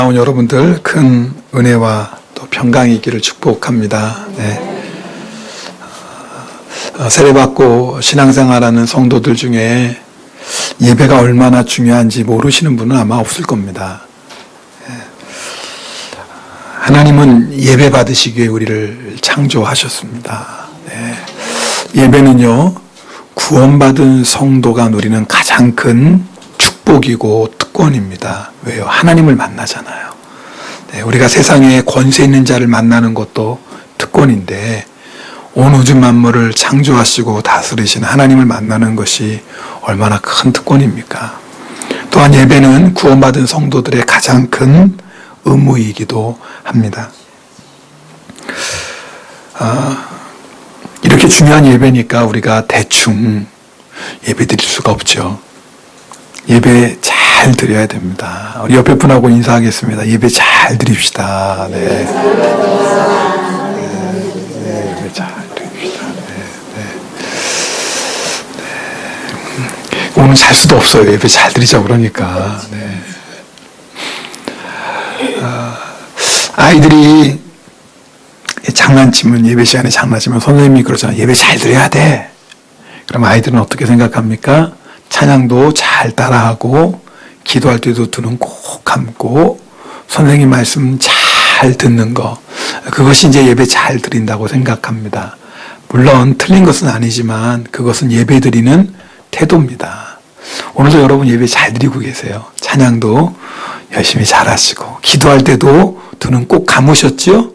나온 여러분들 큰 은혜와 또 평강이 있기를 축복합니다. 네. 세례받고 신앙생활하는 성도들 중에 예배가 얼마나 중요한지 모르시는 분은 아마 없을 겁니다. 하나님은 예배 받으시기 위해 우리를 창조하셨습니다. 네. 예배는요, 구원받은 성도가 누리는 가장 큰 축복이고 특권입니다. 왜요? 하나님을 만나잖아요. 네, 우리가 세상에 권세 있는 자를 만나는 것도 특권인데, 온 우주 만물을 창조하시고 다스리신 하나님을 만나는 것이 얼마나 큰 특권입니까? 또한 예배는 구원받은 성도들의 가장 큰 의무이기도 합니다. 이렇게 중요한 예배니까 우리가 대충 예배 드릴 수가 없죠. 예배 잘 드려야 됩니다. 우리 옆에 분하고 인사하겠습니다. 예배 잘 드립시다. 네. 예배 잘 드립시다. 오늘 잘 수도 없어요. 예배 잘 드리자 그러니까. 네. 아이들이 장난치면, 예배 시간에 장난치면 선생님이 그러잖아요. 예배 잘 드려야 돼. 그럼 아이들은 어떻게 생각합니까? 찬양도 잘 따라하고, 기도할 때도 두 눈 꼭 감고, 선생님 말씀 잘 듣는 거, 그것이 이제 예배 잘 드린다고 생각합니다. 물론 틀린 것은 아니지만 그것은 예배 드리는 태도입니다. 오늘도 여러분 예배 잘 드리고 계세요. 찬양도 열심히 잘 하시고, 기도할 때도 두 눈 꼭 감으셨죠?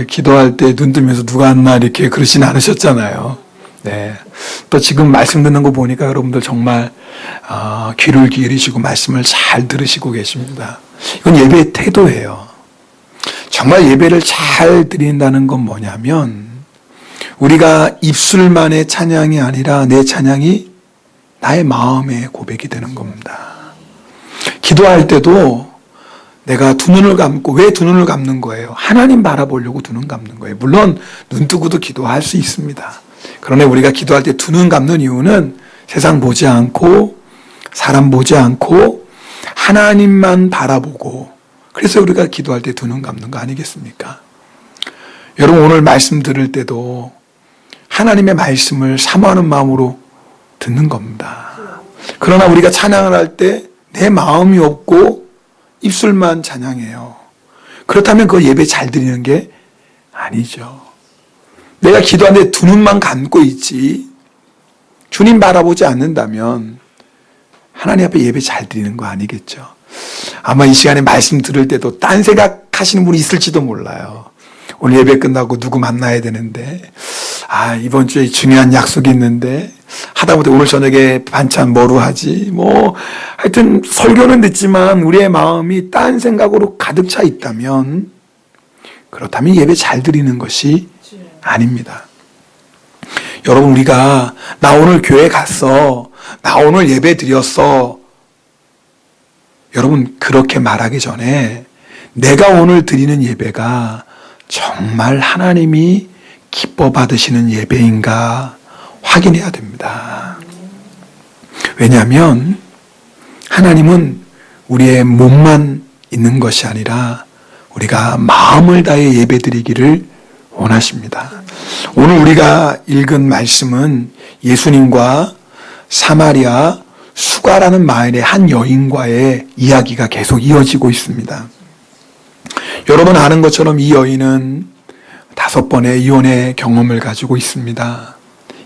기도할 때 눈 뜨면서 누가 왔나 이렇게 그러진 않으셨잖아요. 네. 또 지금 말씀 듣는 거 보니까 여러분들 정말 귀를 기울이시고 말씀을 잘 들으시고 계십니다. 이건 예배의 태도예요. 정말 예배를 잘 드린다는 건 뭐냐면, 우리가 입술만의 찬양이 아니라 내 찬양이 나의 마음의 고백이 되는 겁니다. 기도할 때도 내가 두 눈을 감고, 왜 두 눈을 감는 거예요? 하나님 바라보려고 두 눈 감는 거예요. 물론 눈 뜨고도 기도할 수 있습니다. 그러나 우리가 기도할 때 두 눈 감는 이유는 세상 보지 않고, 사람 보지 않고, 하나님만 바라보고, 그래서 우리가 기도할 때 두 눈 감는 거 아니겠습니까? 여러분, 오늘 말씀 들을 때도 하나님의 말씀을 사모하는 마음으로 듣는 겁니다. 그러나 우리가 찬양을 할 때 내 마음이 없고 입술만 찬양해요. 그렇다면 그 예배 잘 드리는 게 아니죠. 내가 기도하는데 두 눈만 감고 있지, 주님 바라보지 않는다면 하나님 앞에 예배 잘 드리는 거 아니겠죠. 아마 이 시간에 말씀 들을 때도 딴 생각하시는 분이 있을지도 몰라요. 오늘 예배 끝나고 누구 만나야 되는데, 이번 주에 중요한 약속이 있는데, 하다못해 오늘 저녁에 반찬 뭐로 하지, 하여튼 설교는 듣지만 우리의 마음이 딴 생각으로 가득 차 있다면, 그렇다면 예배 잘 드리는 것이 아닙니다. 여러분, 우리가 나 오늘 교회 갔어, 나 오늘 예배 드렸어, 여러분 그렇게 말하기 전에 내가 오늘 드리는 예배가 정말 하나님이 기뻐 받으시는 예배인가 확인해야 됩니다. 왜냐하면 하나님은 우리의 몸만 있는 것이 아니라 우리가 마음을 다해 예배드리기를 원하십니다. 오늘 우리가 읽은 말씀은 예수님과 사마리아 수가라는 마을의 한 여인과의 이야기가 계속 이어지고 있습니다. 여러분 아는 것처럼 이 여인은 5번의 이혼의 경험을 가지고 있습니다.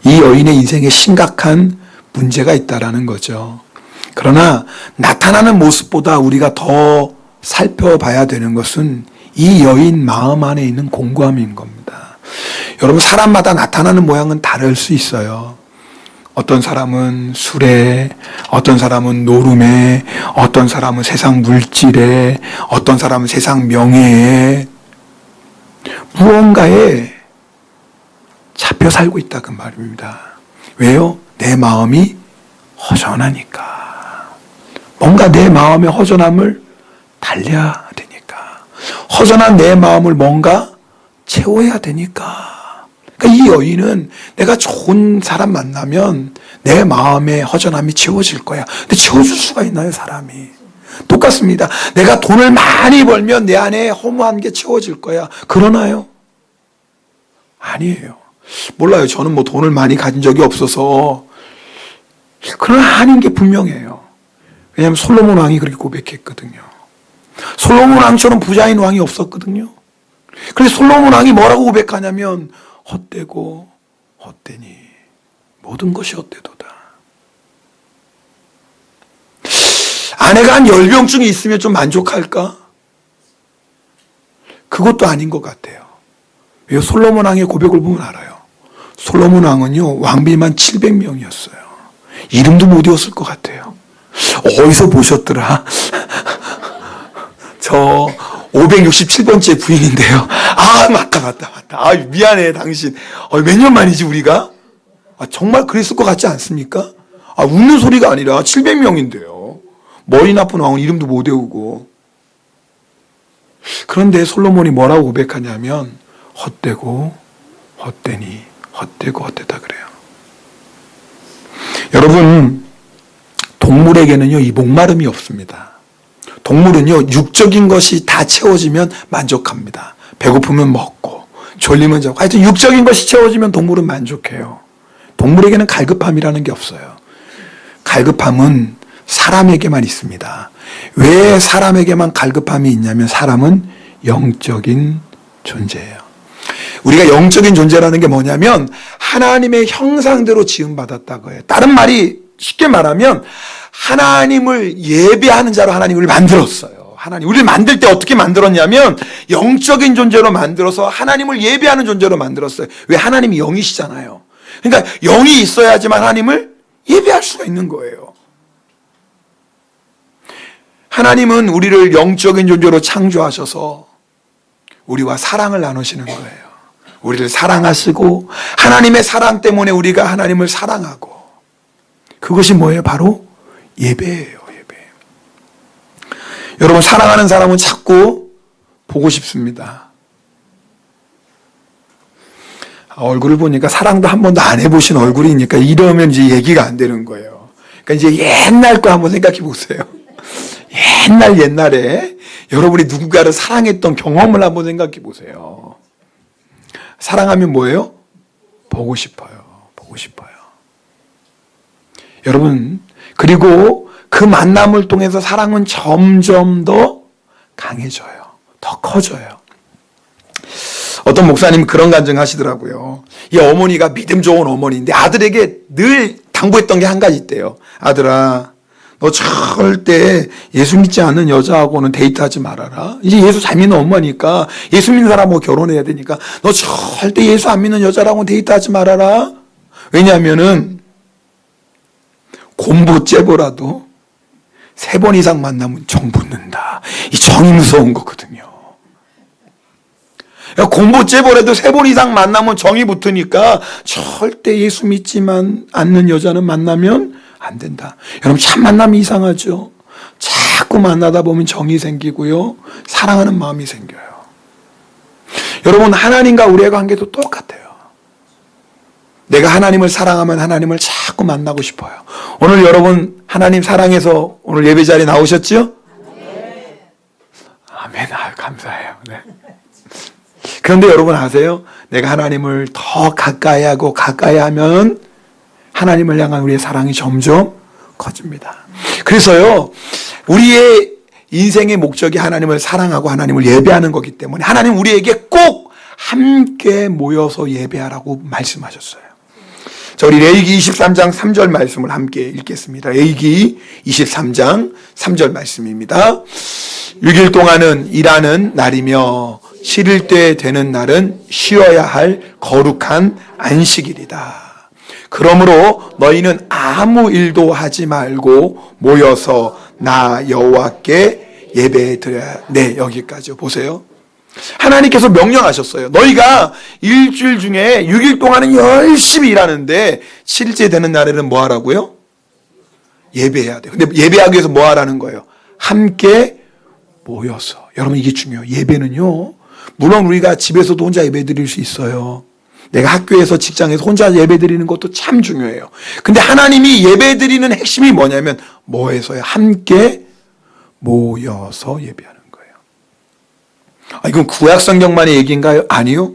이 여인의 인생에 심각한 문제가 있다라는 거죠. 그러나 나타나는 모습보다 우리가 더 살펴봐야 되는 것은 이 여인 마음 안에 있는 공고함인 겁니다. 여러분, 사람마다 나타나는 모양은 다를 수 있어요. 어떤 사람은 술에, 어떤 사람은 노름에, 어떤 사람은 세상 물질에, 어떤 사람은 세상 명예에, 무언가에 잡혀 살고 있다 그 말입니다. 왜요? 내 마음이 허전하니까. 뭔가 내 마음의 허전함을 달래야 되니까. 허전한 내 마음을 뭔가 채워야 되니까. 그러니까 이 여인은 내가 좋은 사람 만나면 내 마음의 허전함이 채워질 거야. 근데 채워줄 수가 있나요, 사람이? 똑같습니다. 내가 돈을 많이 벌면 내 안에 허무한 게 채워질 거야. 그러나요? 아니에요. 몰라요. 저는 뭐 돈을 많이 가진 적이 없어서. 그러나 아닌 게 분명해요. 왜냐하면 솔로몬 왕이 그렇게 고백했거든요. 솔로몬 왕처럼 부자인 왕이 없었거든요. 그래서 솔로몬 왕이 뭐라고 고백하냐면 헛되고 헛되니 모든 것이 헛되도다. 아내가 한 열병증이 있으면 좀 만족할까? 그것도 아닌 것 같아요. 왜 솔로몬 왕의 고백을 보면 알아요. 솔로몬 왕은요 왕비만 700명이었어요. 이름도 못 외웠을 것 같아요. 어디서 보셨더라? 저 567번째 부인인데요. 아 맞다. 아 미안해 당신. 몇 년 만이지 우리가? 정말 그랬을 것 같지 않습니까? 웃는 소리가 아니라 700명인데요. 머리 나쁜 왕은 이름도 못 외우고. 그런데 솔로몬이 뭐라고 고백하냐면 헛되고 헛되니 헛되고 헛되다 그래요. 여러분 동물에게는요 이 목마름이 없습니다. 동물은요 육적인 것이 다 채워지면 만족합니다. 배고프면 먹고 졸리면 자고 하여튼 육적인 것이 채워지면 동물은 만족해요. 동물에게는 갈급함이라는 게 없어요. 갈급함은 사람에게만 있습니다. 왜 사람에게만 갈급함이 있냐면 사람은 영적인 존재예요. 우리가 영적인 존재라는 게 뭐냐면 하나님의 형상대로 지음받았다고 해요. 다른 말이 쉽게 말하면 하나님을 예배하는 자로 하나님 우리를 만들었어요. 하나님 우리를 만들 때 어떻게 만들었냐면 영적인 존재로 만들어서 하나님을 예배하는 존재로 만들었어요. 왜? 하나님이 영이시잖아요. 그러니까 영이 있어야지만 하나님을 예배할 수가 있는 거예요. 하나님은 우리를 영적인 존재로 창조하셔서 우리와 사랑을 나누시는 거예요. 우리를 사랑하시고 하나님의 사랑 때문에 우리가 하나님을 사랑하고 그것이 뭐예요? 바로 예배예요. 예배. 여러분 사랑하는 사람은 자꾸 보고 싶습니다. 얼굴을 보니까 사랑도 한 번도 안 해보신 얼굴이니까 이러면 이제 얘기가 안 되는 거예요. 그러니까 이제 옛날 거 한번 생각해 보세요. 옛날에 여러분이 누군가를 사랑했던 경험을 한번 생각해 보세요. 사랑하면 뭐예요? 보고 싶어요. 보고 싶어요. 여러분 그리고 그 만남을 통해서 사랑은 점점 더 강해져요. 더 커져요. 어떤 목사님 그런 간증하시더라고요. 이 어머니가 믿음 좋은 어머니인데 아들에게 늘 당부했던 게 한 가지 있대요. 아들아 너 절대 예수 믿지 않는 여자하고는 데이트하지 말아라. 이제 예수 잘 믿는 엄마니까 예수 믿는 사람하고 결혼해야 되니까 너 절대 예수 안 믿는 여자랑은 데이트하지 말아라. 왜냐하면은 곰보 째보라도 3번 이상 만나면 정 붙는다. 이 정이 무서운 거거든요. 곰보 째보라도 3번 이상 만나면 정이 붙으니까 절대 예수 믿지만 않는 여자는 만나면 안 된다. 여러분 참 만남이 이상하죠. 자꾸 만나다 보면 정이 생기고요. 사랑하는 마음이 생겨요. 여러분 하나님과 우리의 관계도 똑같아요. 내가 하나님을 사랑하면 하나님을 자꾸 만나고 싶어요. 오늘 여러분 하나님 사랑해서 오늘 예배 자리에 나오셨죠? 아멘. 감사해요. 네. 그런데 여러분 아세요? 내가 하나님을 더 가까이 하고 가까이 하면 하나님을 향한 우리의 사랑이 점점 커집니다. 그래서요, 우리의 인생의 목적이 하나님을 사랑하고 하나님을 예배하는 거기 때문에 하나님 우리에게 꼭 함께 모여서 예배하라고 말씀하셨어요. 자, 우리 레위기 23장 3절 말씀을 함께 읽겠습니다. 레위기 23장 3절 말씀입니다. 6일 동안은 일하는 날이며 쉴 때 되는 날은 쉬어야 할 거룩한 안식일이다. 그러므로 너희는 아무 일도 하지 말고 모여서 나 여호와께 예배드려야. 네, 여기까지 보세요. 하나님께서 명령하셨어요. 너희가 일주일 중에 6일 동안은 열심히 일하는데 7일째 되는 날에는 뭐 하라고요? 예배해야 돼요. 근데 예배하기 위해서 뭐 하라는 거예요? 함께 모여서. 여러분 이게 중요해요. 예배는요, 물론 우리가 집에서도 혼자 예배 드릴 수 있어요. 내가 학교에서 직장에서 혼자 예배 드리는 것도 참 중요해요. 근데 하나님이 예배 드리는 핵심이 뭐냐면 뭐에서요? 함께 모여서 예배하는 거예요. 이건 구약 성경만의 얘기인가요? 아니요.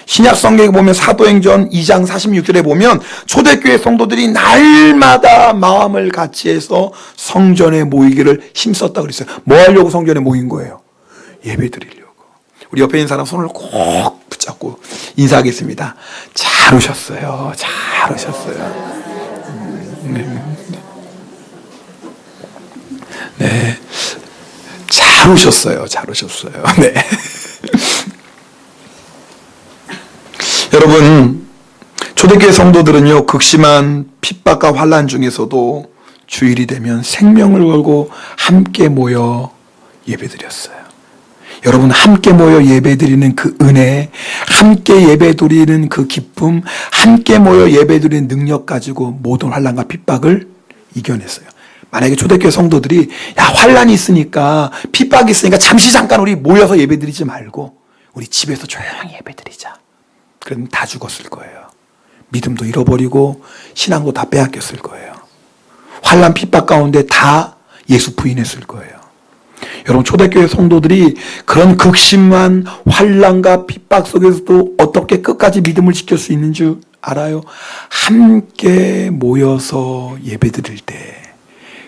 신약 성경에 보면 사도행전 2장 46절에 보면 초대교회 성도들이 날마다 마음을 같이해서 성전에 모이기를 힘썼다고 그랬어요. 뭐 하려고 성전에 모인 거예요? 예배 드리려고. 우리 옆에 있는 사람 손을 꼭 붙잡고 인사하겠습니다. 잘 오셨어요. 잘 오셨어요. 네. 잘 오셨어요. 잘 오셨어요. 네. 여러분, 초대교회 성도들은요, 극심한 핍박과 환난 중에서도 주일이 되면 생명을 걸고 함께 모여 예배드렸어요. 여러분, 함께 모여 예배드리는 그 은혜, 함께 예배드리는 그 기쁨, 함께 모여 예배드리는 능력 가지고 모든 환난과 핍박을 이겨냈어요. 만약에 초대교회 성도들이 환난이 있으니까, 핍박이 있으니까 잠시 잠깐 우리 모여서 예배드리지 말고 우리 집에서 조용히 예배드리자. 그럼 다 죽었을 거예요. 믿음도 잃어버리고 신앙도 다 빼앗겼을 거예요. 환난 핍박 가운데 다 예수 부인했을 거예요. 여러분, 초대교회 성도들이 그런 극심한 환난과 핍박 속에서도 어떻게 끝까지 믿음을 지킬 수 있는 줄 알아요? 함께 모여서 예배드릴 때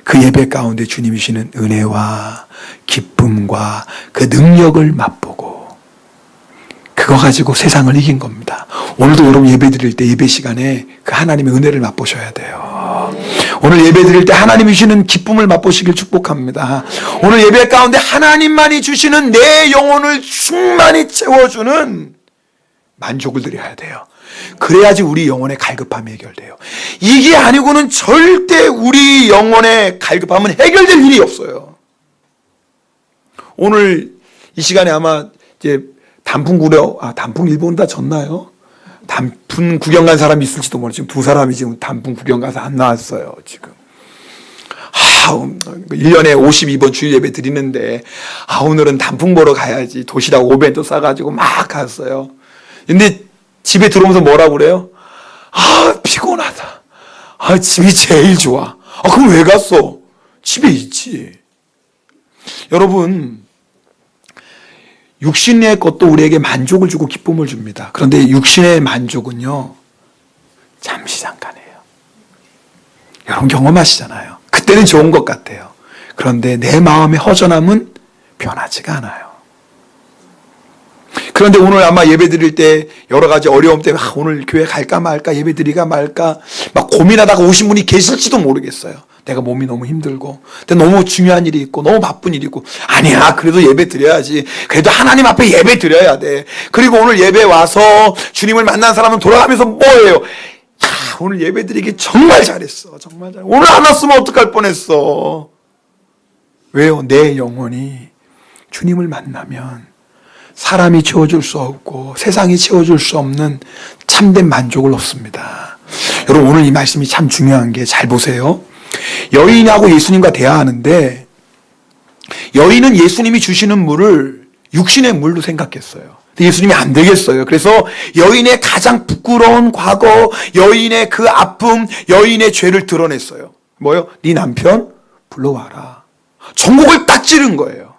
그 예배 가운데 주님이 주시는 은혜와 기쁨과 그 능력을 맛보고 그거 가지고 세상을 이긴 겁니다. 오늘도 여러분 예배 드릴 때 예배 시간에 그 하나님의 은혜를 맛보셔야 돼요. 오늘 예배 드릴 때 하나님이 주시는 기쁨을 맛보시길 축복합니다. 오늘 예배 가운데 하나님만이 주시는 내 영혼을 충만히 채워주는 만족을 드려야 돼요. 그래야지 우리 영혼의 갈급함이 해결돼요. 이게 아니고는 절대 우리 영혼의 갈급함은 해결될 일이 없어요. 오늘 이 시간에 아마 이제 단풍 일본 다 졌나요? 단풍 구경 간 사람이 있을지도 모르죠. 지금 두 사람이 지금 단풍 구경 가서 안 나왔어요, 지금. 1년에 52번 주일 예배 드리는데, 오늘은 단풍 보러 가야지. 도시락 오벤또 싸가지고 막 갔어요. 근데 집에 들어오면서 뭐라고 그래요? 피곤하다. 집이 제일 좋아. 그럼 왜 갔어? 집에 있지. 여러분, 육신의 것도 우리에게 만족을 주고 기쁨을 줍니다. 그런데 육신의 만족은요, 잠시 잠깐이에요. 여러분 경험하시잖아요. 그때는 좋은 것 같아요. 그런데 내 마음의 허전함은 변하지가 않아요. 그런데 오늘 아마 예배 드릴 때 여러 가지 어려움 때문에 오늘 교회 갈까 말까, 예배 드리가 말까 막 고민하다가 오신 분이 계실지도 모르겠어요. 내가 몸이 너무 힘들고, 근데 너무 중요한 일이 있고, 너무 바쁜 일이 있고, 아니야, 그래도 예배 드려야지. 그래도 하나님 앞에 예배 드려야 돼. 그리고 오늘 예배 와서 주님을 만난 사람은 돌아가면서 뭐예요? 오늘 예배 드리기 정말 잘했어. 정말 잘했어. 오늘 안 왔으면 어떡할 뻔했어. 왜요? 내 영혼이 주님을 만나면 사람이 채워줄 수 없고 세상이 채워줄 수 없는 참된 만족을 얻습니다. 여러분, 오늘 이 말씀이 참 중요한 게, 잘 보세요. 여인하고 예수님과 대화하는데 여인은 예수님이 주시는 물을 육신의 물로 생각했어요. 근데 예수님이 안 되겠어요. 그래서 여인의 가장 부끄러운 과거, 여인의 그 아픔, 여인의 죄를 드러냈어요. 뭐요? 네 남편 불러와라. 전곡을 딱 찌른 거예요.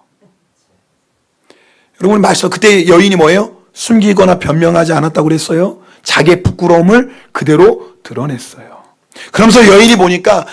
여러분, 말씀 그때 여인이 뭐예요? 숨기거나 변명하지 않았다고 그랬어요. 자기의 부끄러움을 그대로 드러냈어요. 그러면서 여인이 보니까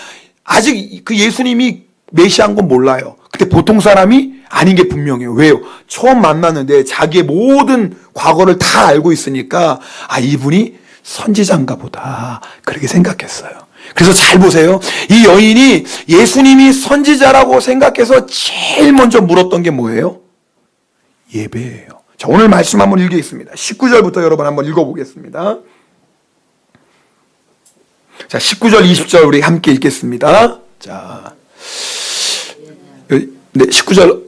아직 그 예수님이 메시아인 건 몰라요. 근데 보통 사람이 아닌 게 분명해요. 왜요? 처음 만났는데 자기의 모든 과거를 다 알고 있으니까 이분이 선지자인가 보다, 그렇게 생각했어요. 그래서 잘 보세요. 이 여인이 예수님이 선지자라고 생각해서 제일 먼저 물었던 게 뭐예요? 예배예요. 자, 오늘 말씀 한번 읽겠습니다. 19절부터 여러분 한번 읽어보겠습니다. 자, 19절, 20절 우리 함께 읽겠습니다. 자, 네, 19절,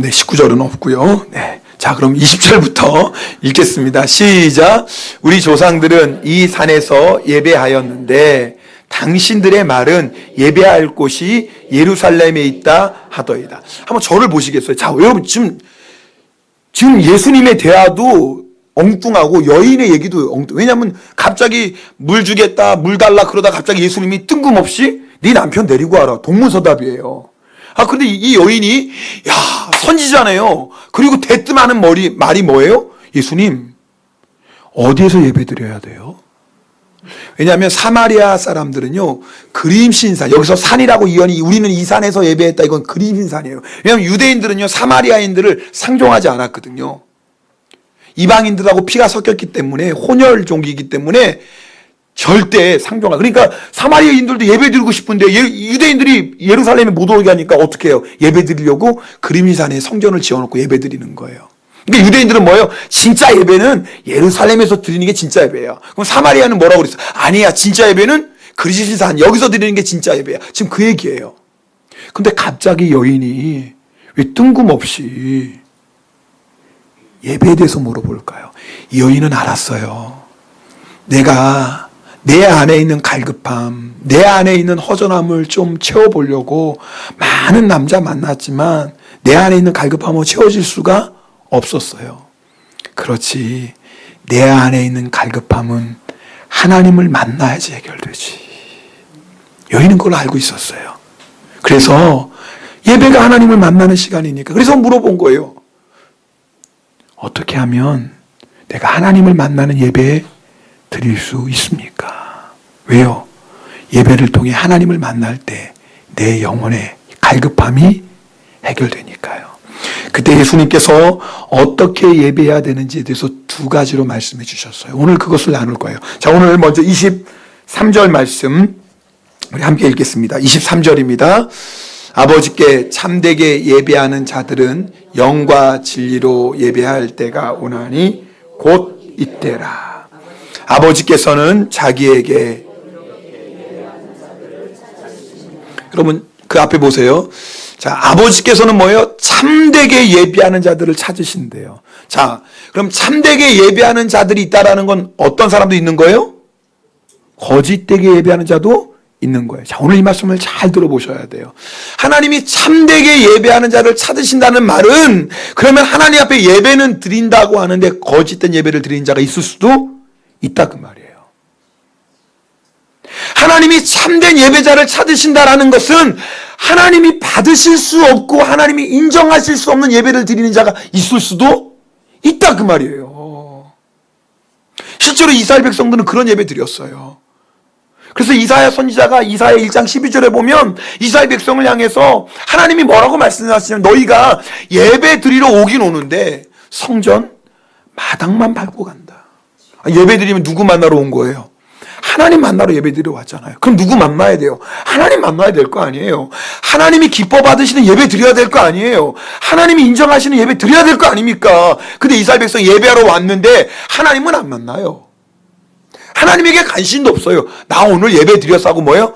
네, 19절은 없고요. 네. 자, 그럼 20절부터 읽겠습니다. 시작. 우리 조상들은 이 산에서 예배하였는데 당신들의 말은 예배할 곳이 예루살렘에 있다 하더이다. 한번 저를 보시겠어요? 자, 여러분 지금 예수님의 대화도 엉뚱하고 여인의 얘기도 엉뚱. 왜냐하면 갑자기 물 주겠다, 물 달라 그러다 갑자기 예수님이 뜬금없이 네 남편 데리고 와라. 동문서답이에요. 근데 이 여인이, 야, 선지자네요. 그리고 대뜸하는 말이 뭐예요? 예수님, 어디에서 예배 드려야 돼요? 왜냐하면 사마리아 사람들은요, 그림신산, 여기서 산이라고 이언이, 우리는 이 산에서 예배했다, 이건 그림신산이에요. 왜냐하면 유대인들은요, 사마리아인들을 상종하지 않았거든요. 이방인들하고 피가 섞였기 때문에, 혼혈 종기이기 때문에 절대 상종하. 그러니까 사마리아인들도 예배 드리고 싶은데 유대인들이 예루살렘에 못 오게 하니까 어떻게 해요? 예배 드리려고 그림신산에 성전을 지어놓고 예배 드리는 거예요. 그러니까 유대인들은 뭐예요? 진짜 예배는 예루살렘에서 드리는 게 진짜 예배예요. 그럼 사마리아는 뭐라고 그랬어? 아니야, 진짜 예배는 그리스도산 여기서 드리는 게 진짜 예배야. 지금 그 얘기예요. 근데 갑자기 여인이 왜 뜬금없이 예배에 대해서 물어볼까요? 이 여인은 알았어요. 내가 내 안에 있는 갈급함, 내 안에 있는 허전함을 좀 채워보려고 많은 남자 만났지만 내 안에 있는 갈급함을 채워질 수가 없었어요. 그렇지, 내 안에 있는 갈급함은 하나님을 만나야지 해결되지. 여인은 그걸 알고 있었어요. 그래서 예배가 하나님을 만나는 시간이니까, 그래서 물어본 거예요. 어떻게 하면 내가 하나님을 만나는 예배에 드릴 수 있습니까? 왜요? 예배를 통해 하나님을 만날 때 내 영혼의 갈급함이 해결되니까요. 그때 예수님께서 어떻게 예배해야 되는지에 대해서 두 가지로 말씀해 주셨어요. 오늘 그것을 나눌 거예요. 자, 오늘 먼저 23절 말씀 우리 함께 읽겠습니다. 23절입니다. 아버지께 참되게 예배하는 자들은 영과 진리로 예배할 때가 오나니 곧 이때라. 아버지께서는 자기에게, 여러분 그 앞에 보세요. 자, 아버지께서는 뭐예요? 참되게 예배하는 자들을 찾으신대요. 자, 그럼 참되게 예배하는 자들이 있다라는 건 어떤 사람도 있는 거예요? 거짓되게 예배하는 자도 있는 거예요. 자, 오늘 이 말씀을 잘 들어보셔야 돼요. 하나님이 참되게 예배하는 자를 찾으신다는 말은, 그러면 하나님 앞에 예배는 드린다고 하는데 거짓된 예배를 드리는 자가 있을 수도 있다 그 말이에요. 하나님이 참된 예배자를 찾으신다라는 것은 하나님이 받으실 수 없고 하나님이 인정하실 수 없는 예배를 드리는 자가 있을 수도 있다 그 말이에요. 실제로 이스라엘 백성들은 그런 예배 드렸어요. 그래서 이사야 선지자가 이사야 1장 12절에 보면 이스라엘 백성을 향해서 하나님이 뭐라고 말씀하시냐면, 너희가 예배 드리러 오긴 오는데 성전 마당만 밟고 간다. 예배 드리면 누구 만나러 온 거예요? 하나님 만나러 예배 드리러 왔잖아요. 그럼 누구 만나야 돼요? 하나님 만나야 될 거 아니에요. 하나님이 기뻐 받으시는 예배 드려야 될 거 아니에요. 하나님이 인정하시는 예배 드려야 될 거 아닙니까? 근데 이스라엘 백성 예배하러 왔는데 하나님은 안 만나요. 하나님에게 관심도 없어요. 나 오늘 예배 드렸어 하고 뭐예요?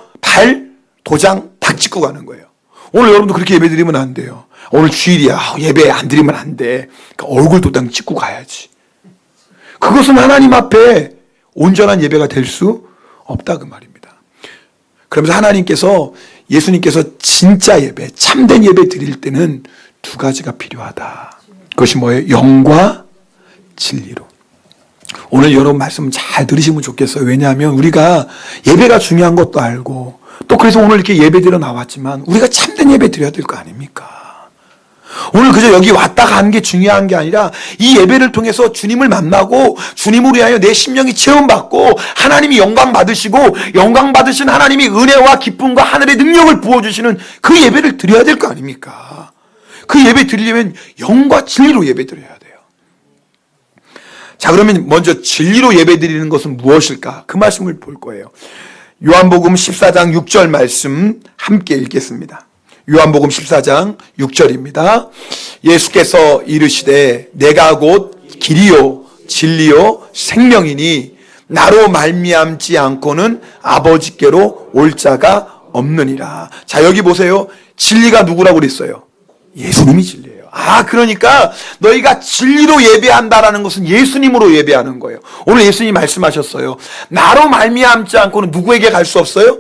도장 딱 찍고 가는 거예요. 오늘 여러분도 그렇게 예배 드리면 안 돼요. 오늘 주일이야. 예배 안 드리면 안 돼. 그러니까 얼굴 도장 찍고 가야지. 그것은 하나님 앞에 온전한 예배가 될 수 없다 그 말입니다. 그러면서 하나님께서, 예수님께서 진짜 예배, 참된 예배 드릴 때는 두 가지가 필요하다. 그것이 뭐예요? 영과 진리로. 오늘 여러분 말씀 잘 들으시면 좋겠어요. 왜냐하면 우리가 예배가 중요한 것도 알고, 또 그래서 오늘 이렇게 예배 드려 나왔지만 우리가 참된 예배 드려야 될 거 아닙니까? 오늘 그저 여기 왔다 가는 게 중요한 게 아니라 이 예배를 통해서 주님을 만나고 주님을 위하여 내 심령이 체험받고 하나님이 영광 받으시고 영광 받으신 하나님이 은혜와 기쁨과 하늘의 능력을 부어주시는 그 예배를 드려야 될 거 아닙니까? 그 예배 드리려면 영과 진리로 예배 드려야 돼요. 자, 그러면 먼저 진리로 예배 드리는 것은 무엇일까? 그 말씀을 볼 거예요. 요한복음 14장 6절 말씀 함께 읽겠습니다. 요한복음 14장 6절입니다. 예수께서 이르시되 내가 곧 길이요 진리요 생명이니 나로 말미암지 않고는 아버지께로 올 자가 없느니라. 자, 여기 보세요. 진리가 누구라고 그랬어요? 예수님이 진리예요. 그러니까 너희가 진리로 예배한다라는 것은 예수님으로 예배하는 거예요. 오늘 예수님이 말씀하셨어요. 나로 말미암지 않고는 누구에게 갈 수 없어요?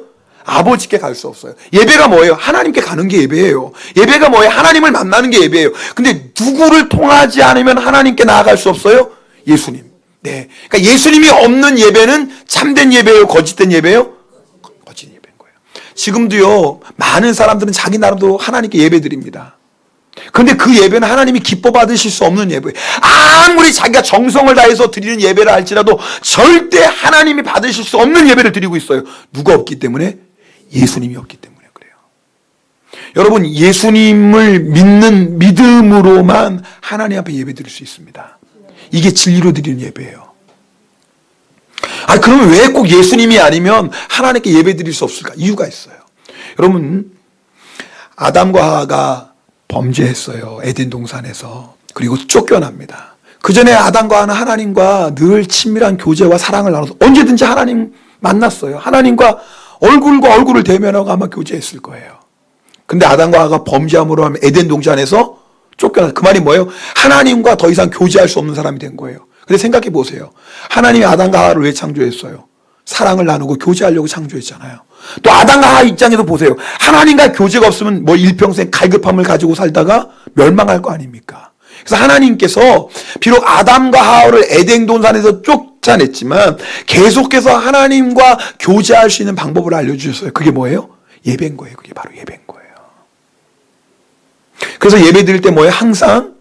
아버지께 갈 수 없어요. 예배가 뭐예요? 하나님께 가는 게 예배예요. 예배가 뭐예요? 하나님을 만나는 게 예배예요. 근데 누구를 통하지 않으면 하나님께 나아갈 수 없어요? 예수님. 네. 그러니까 예수님이 없는 예배는 참된 예배예요? 거짓된 예배예요? 거짓 예배인 거예요. 지금도요, 많은 사람들은 자기 나름대로 하나님께 예배 드립니다. 그런데 그 예배는 하나님이 기뻐 받으실 수 없는 예배예요. 아무리 자기가 정성을 다해서 드리는 예배를 할지라도 절대 하나님이 받으실 수 없는 예배를 드리고 있어요. 누가 없기 때문에? 예수님이 없기 때문에 그래요. 여러분, 예수님을 믿는 믿음으로만 하나님 앞에 예배 드릴 수 있습니다. 이게 진리로 드리는 예배예요. 그러면 왜 꼭 예수님이 아니면 하나님께 예배 드릴 수 없을까? 이유가 있어요. 여러분, 아담과 하와가 범죄했어요. 에덴 동산에서. 그리고 쫓겨납니다. 그 전에 아담과 하와는 하나님과 늘 친밀한 교제와 사랑을 나눠서 언제든지 하나님 만났어요. 하나님과 얼굴과 얼굴을 대면하고 아마 교제했을 거예요. 근데 아담과 하와가 범죄함으로 하면 에덴 동산에서 쫓겨났어요. 그 말이 뭐예요? 하나님과 더 이상 교제할 수 없는 사람이 된 거예요. 근데 생각해 보세요. 하나님이 아담과 하와를 왜 창조했어요? 사랑을 나누고 교제하려고 창조했잖아요. 또 아담과 하와 입장에서 보세요. 하나님과 교제가 없으면 뭐 일평생 갈급함을 가지고 살다가 멸망할 거 아닙니까? 그래서 하나님께서 비록 아담과 하와를 에덴 동산에서 쫓아냈지만 계속해서 하나님과 교제할 수 있는 방법을 알려주셨어요. 그게 뭐예요? 예배인 거예요. 그게 바로 예배인 거예요. 그래서 예배 드릴 때 뭐예요? 항상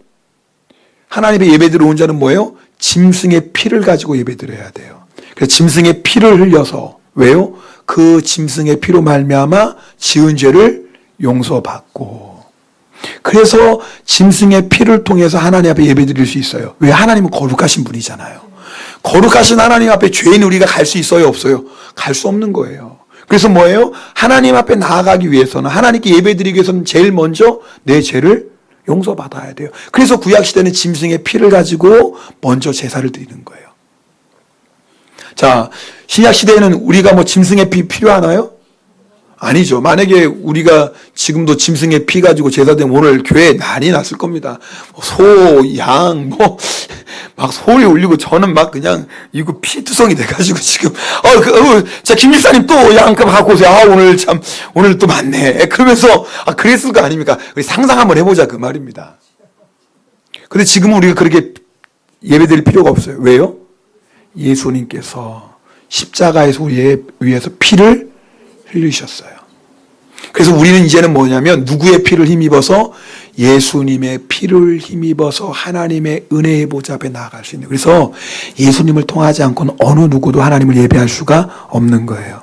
하나님의 예배 드리러 온 자는 뭐예요? 짐승의 피를 가지고 예배 드려야 돼요. 그래서 짐승의 피를 흘려서, 왜요? 그 짐승의 피로 말미암아 지은 죄를 용서받고, 그래서 짐승의 피를 통해서 하나님 앞에 예배 드릴 수 있어요. 왜? 하나님은 거룩하신 분이잖아요. 거룩하신 하나님 앞에 죄인 우리가 갈 수 있어요? 없어요? 갈 수 없는 거예요. 그래서 뭐예요? 하나님 앞에 나아가기 위해서는, 하나님께 예배 드리기 위해서는 제일 먼저 내 죄를 용서받아야 돼요. 그래서 구약시대는 짐승의 피를 가지고 먼저 제사를 드리는 거예요. 자, 신약시대에는 우리가 뭐 짐승의 피 필요하나요? 아니죠. 만약에 우리가 지금도 짐승의 피 가지고 제사되면 오늘 교회에 난리 났을 겁니다. 소, 양, 막 소리 울리고 저는 막 그냥 이거 피투성이 돼가지고 지금, 자, 김 집사님 또 양 갖고 오세요. 오늘 또 많네. 그러면서, 그랬을 거 아닙니까? 우리 상상 한번 해보자. 그 말입니다. 근데 지금은 우리가 그렇게 예배드릴 필요가 없어요. 왜요? 예수님께서 십자가에서 우리에 위해서 피를 흘리셨어요. 그래서 우리는 이제는 뭐냐면 누구의 피를 힘입어서? 예수님의 피를 힘입어서 하나님의 은혜의 보좌 앞에 나아갈 수 있는, 그래서 예수님을 통하지 않고는 어느 누구도 하나님을 예배할 수가 없는 거예요.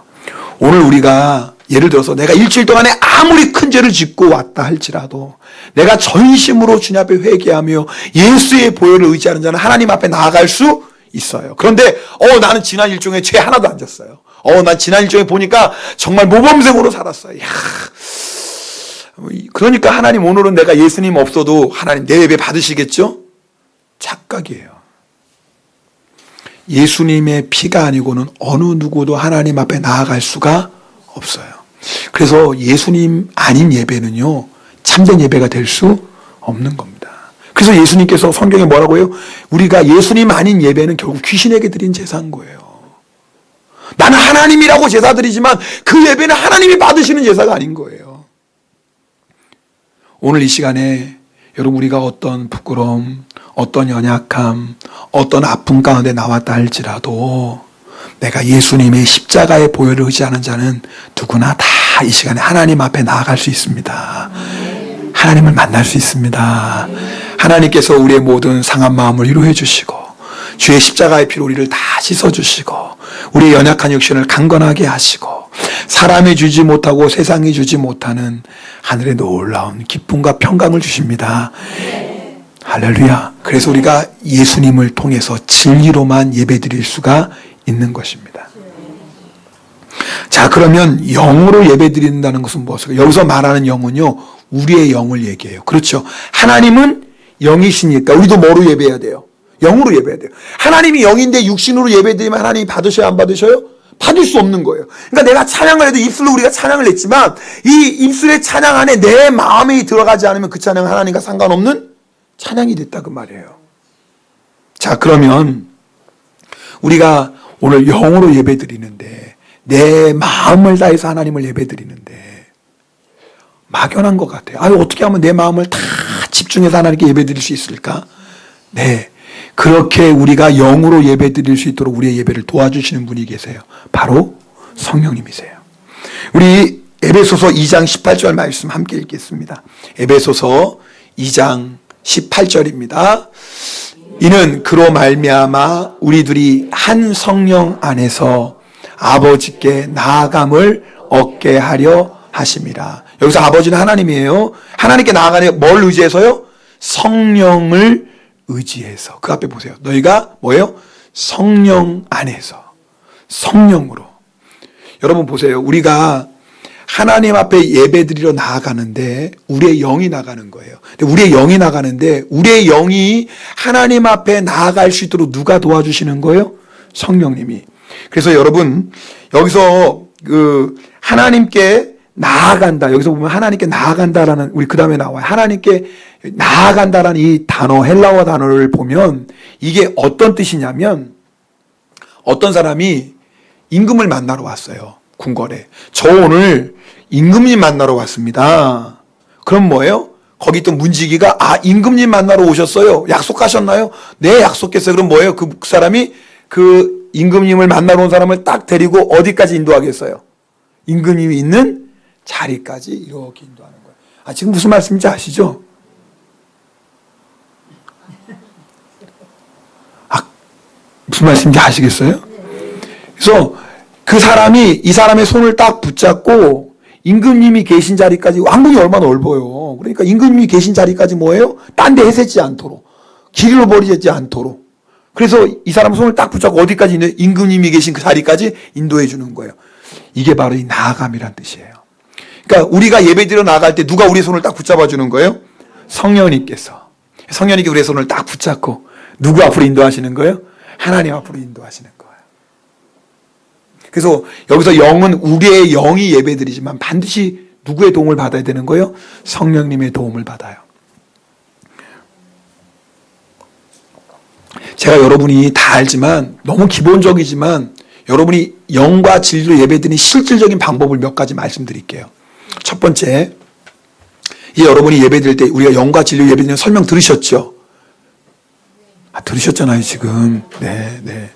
오늘 우리가 예를 들어서 내가 일주일 동안에 아무리 큰 죄를 짓고 왔다 할지라도 내가 전심으로 주님 앞에 회개하며 예수의 보혈을 의지하는 자는 하나님 앞에 나아갈 수 있어요. 그런데 나는 지난 일종에 죄 하나도 안 졌어요. 난 지난 일종에 보니까 정말 모범생으로 살았어요. 그러니까 하나님 오늘은 내가 예수님 없어도 하나님 내 예배 받으시겠죠? 착각이에요. 예수님의 피가 아니고는 어느 누구도 하나님 앞에 나아갈 수가 없어요. 그래서 예수님 아닌 예배는요, 참된 예배가 될 수 없는 겁니다. 그래서 예수님께서 성경에 뭐라고 해요? 우리가 예수님 아닌 예배는 결국 귀신에게 드린 제사인 거예요. 나는 하나님이라고 제사 드리지만 그 예배는 하나님이 받으시는 제사가 아닌 거예요. 오늘 이 시간에 여러분, 우리가 어떤 부끄러움, 어떤 연약함, 어떤 아픔 가운데 나왔다 할지라도 내가 예수님의 십자가의 보혈을 의지하는 자는 누구나 다 이 시간에 하나님 앞에 나아갈 수 있습니다. 하나님을 만날 수 있습니다. 하나님께서 우리의 모든 상한 마음을 위로해 주시고 주의 십자가의 피로 우리를 다 씻어주시고 우리의 연약한 육신을 강건하게 하시고 사람이 주지 못하고 세상이 주지 못하는 하늘의 놀라운 기쁨과 평강을 주십니다. 할렐루야. 그래서 우리가 예수님을 통해서 진리로만 예배드릴 수가 있는 것입니다. 자, 그러면 영으로 예배드린다는 것은 무엇일까요? 여기서 말하는 영은요, 우리의 영을 얘기해요. 그렇죠. 하나님은 영이시니까 우리도 뭐로 예배해야 돼요? 영으로 예배해야 돼요. 하나님이 영인데 육신으로 예배드리면 하나님이 받으셔요, 안 받으셔요? 받을 수 없는 거예요. 그러니까 내가 찬양을 해도 입술로 우리가 찬양을 했지만 이 입술의 찬양 안에 내 마음이 들어가지 않으면 그 찬양은 하나님과 상관없는 찬양이 됐다 그 말이에요. 자, 그러면 우리가 오늘 영으로 예배드리는데 내 마음을 다해서 하나님을 예배드리는데 막연한 것 같아요. 어떻게 하면 내 마음을 다 집중해서 하나님께 예배드릴 수 있을까? 네, 그렇게 우리가 영으로 예배드릴 수 있도록 우리의 예배를 도와주시는 분이 계세요. 바로 성령님이세요. 우리 에베소서 2장 18절 말씀 함께 읽겠습니다. 에베소서 2장 18절입니다. 이는 그로 말미암아 우리들이 한 성령 안에서 아버지께 나아감을 얻게 하려 하심이라. 여기서 아버지는 하나님이에요. 하나님께 나아가는 뭘 의지해서요? 성령을 의지해서. 그 앞에 보세요. 너희가 뭐예요? 성령 안에서. 성령으로. 여러분 보세요. 우리가 하나님 앞에 예배드리러 나아가는데 우리의 영이 나가는 거예요. 근데 우리의 영이 나가는데 우리의 영이 하나님 앞에 나아갈 수 있도록 누가 도와주시는 거예요? 성령님이. 그래서 여러분 여기서 하나님께 나아간다. 여기서 보면 하나님께 나아간다라는 우리 그 다음에 나와요. 하나님께 나아간다라는 이 단어 헬라어 단어를 보면 이게 어떤 뜻이냐면 어떤 사람이 임금을 만나러 왔어요. 궁궐에. 저 오늘 임금님 만나러 왔습니다. 그럼 뭐예요? 거기 있던 문지기가 임금님 만나러 오셨어요. 약속하셨나요? 네, 약속했어요. 그럼 뭐예요? 그 사람이 그 임금님을 만나러 온 사람을 딱 데리고 어디까지 인도하겠어요? 임금님이 있는 자리까지 이렇게 인도하는 거예요. 지금 무슨 말씀인지 아시죠? 무슨 말씀인지 아시겠어요? 그래서 그 사람이 이 사람의 손을 딱 붙잡고 임금님이 계신 자리까지, 왕궁이 얼마나 넓어요. 그러니까 임금님이 계신 자리까지 뭐예요? 딴 데 헤매지 않도록, 길 잃어버리지 않도록. 그래서 이 사람 손을 딱 붙잡고 어디까지 임금님이 계신 그 자리까지 인도해 주는 거예요. 이게 바로 이 나아감이란 뜻이에요. 그러니까 우리가 예배드려 나갈 때 누가 우리 손을 딱 붙잡아 주는 거예요? 성령님께서. 성령님께 우리의 손을 딱 붙잡고 누구 앞으로 인도하시는 거예요? 하나님 앞으로 인도하시는 거예요. 그래서 여기서 영은 우리의 영이 예배드리지만 반드시 누구의 도움을 받아야 되는 거예요? 성령님의 도움을 받아요. 제가 여러분이 다 알지만 너무 기본적이지만 여러분이 영과 진리로 예배드리는 실질적인 방법을 몇 가지 말씀드릴게요. 첫 번째, 이제 여러분이 예배드릴 때 우리가 영과 진리로 예배드리는 설명 들으셨죠? 들으셨잖아요 지금. 네.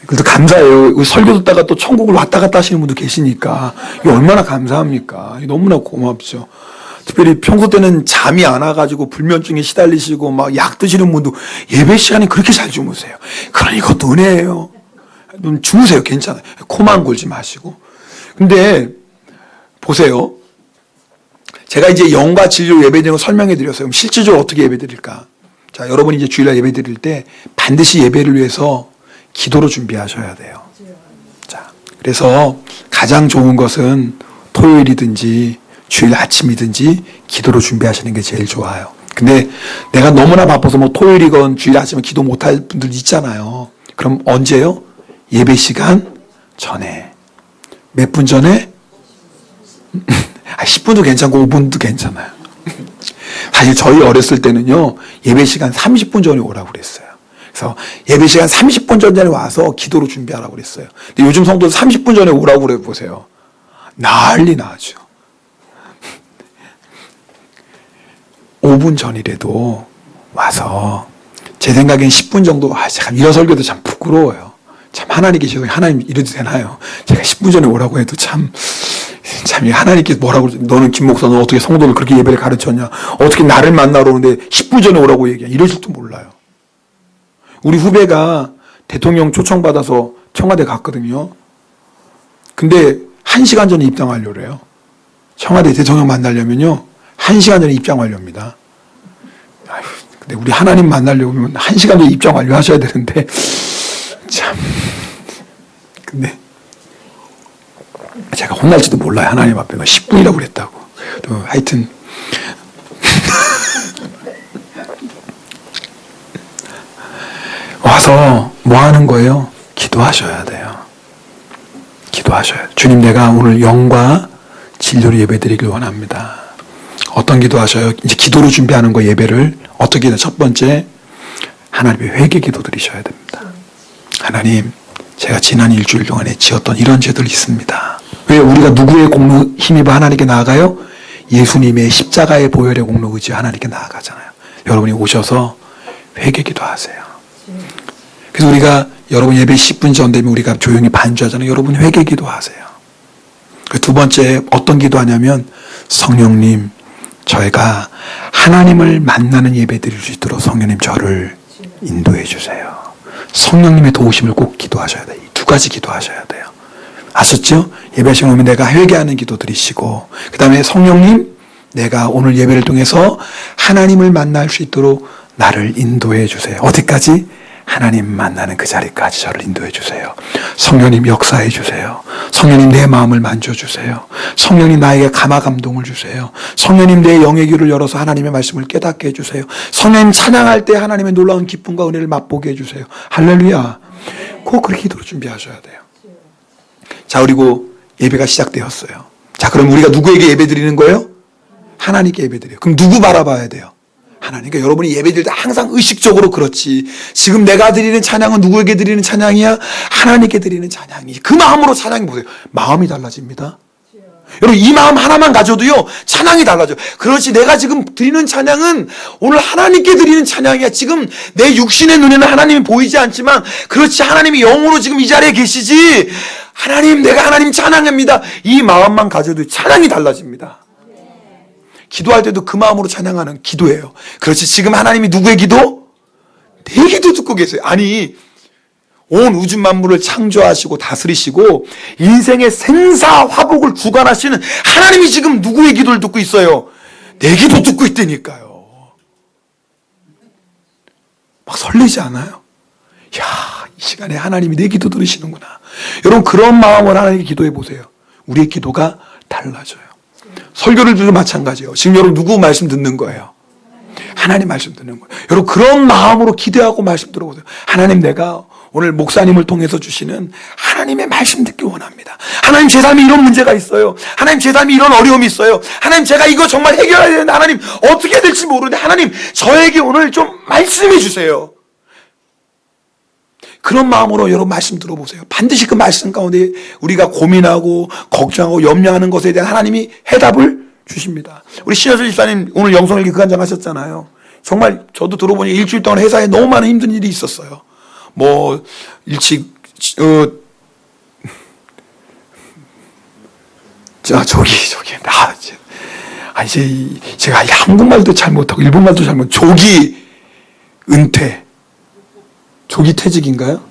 그래도 감사해요. 설교 듣다가 또 천국을 왔다 갔다 하시는 분도 계시니까 이게 얼마나 감사합니까? 너무나 고맙죠. 특별히 평소 때는 잠이 안 와가지고 불면증에 시달리시고 막 약 드시는 분도 예배 시간에 그렇게 잘 주무세요. 그러니 그것도 은혜예요. 주무세요. 괜찮아요. 코만 골지 마시고. 근데 보세요. 제가 이제 영과 진리로 예배드리는 거 설명해 드렸어요. 그럼 실질적으로 어떻게 예배 드릴까? 자, 여러분이 이제 주일날 예배 드릴 때 반드시 예배를 위해서 기도로 준비하셔야 돼요. 자, 그래서 가장 좋은 것은 토요일이든지 주일 아침이든지 기도로 준비하시는 게 제일 좋아요. 근데 내가 너무나 바빠서 뭐 토요일이건 주일 아침에 기도 못할 분들 있잖아요. 그럼 언제요? 예배 시간 전에. 몇 분 전에? 10분도 괜찮고 5분도 괜찮아요. 사실 저희 어렸을 때는요, 예배 시간 30분 전에 오라고 그랬어요. 그래서 예배 시간 30분 전에 와서 기도로 준비하라고 그랬어요. 근데 요즘 성도들 30분 전에 오라고 그래 보세요. 난리 나죠. 5분 전이라도 와서 제 생각엔 10분 정도, 참 이런 설교도 참 부끄러워요. 참 하나님 계셔서 하나님 이래도 되나요? 제가 10분 전에 오라고 해도 참 하나님께 뭐라고 그러죠? 너는 김 목사는 어떻게 성도를 그렇게 예배를 가르쳤냐? 어떻게 나를 만나러 오는데 10분 전에 오라고 얘기해? 이러실도 몰라요. 우리 후배가 대통령 초청받아서 청와대 갔거든요. 근데 1시간 전에 입장 완료를 해요. 청와대 대통령 만나려면요 1시간 전에 입장 완료입니다. 근데 우리 하나님 만나려면 1시간 전에 입장 완료 하셔야 되는데 참. 근데 제가 혼날지도 몰라요. 하나님 앞에 10분이라고 그랬다고. 또 하여튼 와서 뭐 하는 거예요? 기도하셔야 돼요. 기도하셔야 돼요. 주님, 내가 오늘 영과 진리로 예배드리길 원합니다. 어떤 기도하셔요? 이제 기도로 준비하는 거 예배를 어떻게 해야 돼요? 첫 번째, 하나님의 회개 기도 드리셔야 됩니다. 하나님, 제가 지난 일주일 동안에 지었던 이런 죄들이 있습니다. 왜 우리가 누구의 공로 힘입어 하나님께 나아가요? 예수님의 십자가의 보혈의 공로 의지어 하나님께 나아가잖아요. 여러분이 오셔서 회개 기도하세요. 그래서 우리가 여러분 예배 10분 전 되면 우리가 조용히 반주하잖아요. 여러분 회개 기도하세요. 두 번째 어떤 기도하냐면 성령님 저희가 하나님을 만나는 예배 드릴 수 있도록 성령님 저를 인도해 주세요. 성령님의 도우심을 꼭 기도하셔야 돼요. 이 두 가지 기도하셔야 돼요. 아셨죠? 예배 시간 오면 내가 회개하는 기도 드리시고 그 다음에 성령님 내가 오늘 예배를 통해서 하나님을 만날 수 있도록 나를 인도해 주세요. 어디까지? 하나님 만나는 그 자리까지 저를 인도해 주세요. 성령님 역사해 주세요. 성령님 내 마음을 만져주세요. 성령님 나에게 감화 감동을 주세요. 성령님 내 영의 귀를 열어서 하나님의 말씀을 깨닫게 해주세요. 성령님 찬양할 때 하나님의 놀라운 기쁨과 은혜를 맛보게 해주세요. 할렐루야. 꼭 그렇게 기도로 준비하셔야 돼요. 자, 그리고 예배가 시작되었어요. 자, 그럼 우리가 누구에게 예배 드리는 거예요? 하나님께 예배 드려요. 그럼 누구 바라봐야 돼요? 하나님. 그러니까 여러분이 예배 드릴 때 항상 의식적으로 그렇지. 지금 내가 드리는 찬양은 누구에게 드리는 찬양이야? 하나님께 드리는 찬양이. 그 마음으로 찬양해 보세요. 마음이 달라집니다. 여러분 이 마음 하나만 가져도요 찬양이 달라져요. 그렇지 내가 지금 드리는 찬양은 오늘 하나님께 드리는 찬양이야. 지금 내 육신의 눈에는 하나님이 보이지 않지만 그렇지 하나님이 영으로 지금 이 자리에 계시지. 하나님 내가 하나님 찬양합니다. 이 마음만 가져도 찬양이 달라집니다. 기도할 때도 그 마음으로 찬양하는 기도예요. 그렇지 지금 하나님이 누구의 기도? 내 기도 듣고 계세요. 아니 온 우주 만물을 창조하시고 다스리시고 인생의 생사화복을 주관하시는 하나님이 지금 누구의 기도를 듣고 있어요? 내 기도 듣고 있다니까요. 막 설레지 않아요? 야, 이 시간에 하나님이 내 기도 들으시는구나. 여러분 그런 마음으로 하나님께 기도해 보세요. 우리의 기도가 달라져요. 설교를 들도 마찬가지예요. 지금 여러분 누구 말씀 듣는 거예요? 하나님 말씀 듣는 거예요. 여러분 그런 마음으로 기대하고 말씀 들어보세요. 하나님 내가 오늘 목사님을 통해서 주시는 하나님의 말씀 듣기 원합니다. 하나님 제 삶에 이런 문제가 있어요. 하나님 제 삶에 이런 어려움이 있어요. 하나님 제가 이거 정말 해결해야 되는데 하나님 어떻게 해야 될지 모르는데 하나님 저에게 오늘 좀 말씀해 주세요. 그런 마음으로 여러분 말씀 들어보세요. 반드시 그 말씀 가운데 우리가 고민하고 걱정하고 염려하는 것에 대한 하나님이 해답을 주십니다. 우리 신현철 집사님 오늘 영성일기 그 한장 하셨잖아요. 정말 저도 들어보니 일주일 동안 회사에 너무 많은 힘든 일이 있었어요. 뭐 일찍 이제 제가 한국말도 잘 못하고 일본말도 잘 못하고 조기 은퇴 조기 퇴직인가요?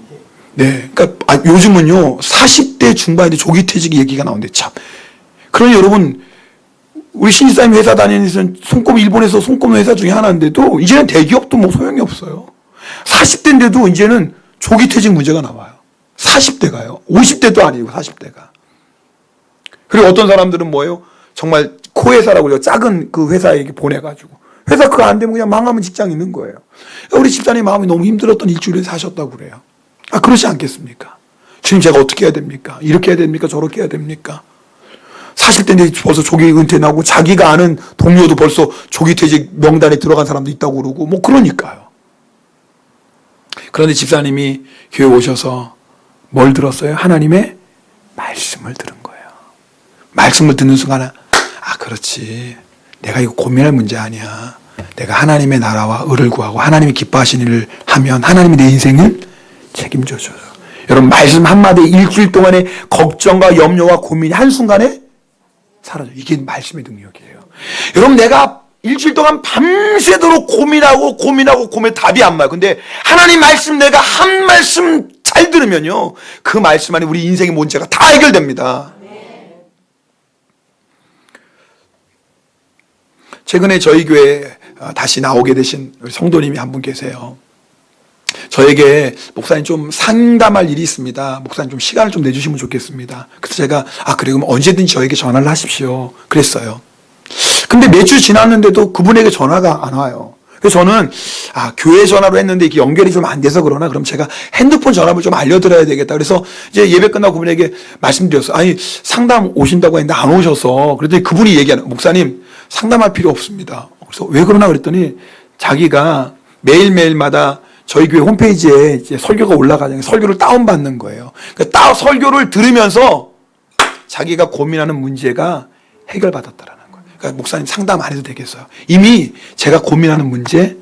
네. 그러니까 요즘은요 40대 중반인데 조기 퇴직 얘기가 나오는데 참. 그러니 여러분 우리 신입사님 회사 다니는 손꼽 일본에서 손꼽는 회사 중에 하나인데도 이제는 대기업도 뭐 소용이 없어요. 40대인데도 이제는 조기 퇴직 문제가 나와요. 40대가요. 50대도 아니고 40대가. 그리고 어떤 사람들은 뭐예요? 정말 코회사라고 그래요. 작은 그 회사에 보내가지고 회사 그거 안 되면 그냥 망하면 직장 있는 거예요. 우리 집사님 마음이 너무 힘들었던 일주일에 사셨다고 그래요. 아, 그러지 않겠습니까? 주님 제가 어떻게 해야 됩니까? 이렇게 해야 됩니까? 저렇게 해야 됩니까? 40대인데 벌써 조기 은퇴 나고 자기가 아는 동료도 벌써 조기 퇴직 명단에 들어간 사람도 있다고 그러고 뭐 그러니까요. 그런데 집사님이 교회 오셔서 뭘 들었어요? 하나님의 말씀을 들은 거예요. 말씀을 듣는 순간에 아 그렇지 내가 이거 고민할 문제 아니야. 내가 하나님의 나라와 의를 구하고 하나님이 기뻐하시는 일을 하면 하나님이 내 인생을 책임져 줘요. 여러분 말씀 한마디에 일주일 동안의 걱정과 염려와 고민이 한순간에 사라져요. 이게 말씀의 능력이에요. 여러분 내가 일주일 동안 밤새도록 고민하고 답이 안 나요. 근데 하나님 말씀 내가 한 말씀 잘 들으면요 그 말씀 안에 우리 인생의 문제가 다 해결됩니다. 최근에 저희 교회에 다시 나오게 되신 성도님이 한 분 계세요. 저에게 목사님 좀 상담할 일이 있습니다. 목사님 좀 시간을 좀 내주시면 좋겠습니다. 그래서 제가 그래 그럼 언제든지 저에게 전화를 하십시오. 그랬어요. 근데 몇 주 지났는데도 그분에게 전화가 안 와요. 그래서 저는 교회 전화로 했는데 이게 연결이 좀 안 돼서 그러나 그럼 제가 핸드폰 전화를 좀 알려드려야 되겠다. 그래서 이제 예배 끝나고 그분에게 말씀드렸어요. 아니 상담 오신다고 했는데 안 오셔서 그랬더니 그분이 얘기하는 목사님 상담할 필요 없습니다. 그래서 왜 그러나 그랬더니 자기가 매일매일마다 저희 교회 홈페이지에 이제 설교가 올라가잖아요. 설교를 다운받는 거예요. 그러니까 설교를 들으면서 자기가 고민하는 문제가 해결받았다라는 거예요. 그러니까 목사님 상담 안 해도 되겠어요. 이미 제가 고민하는 문제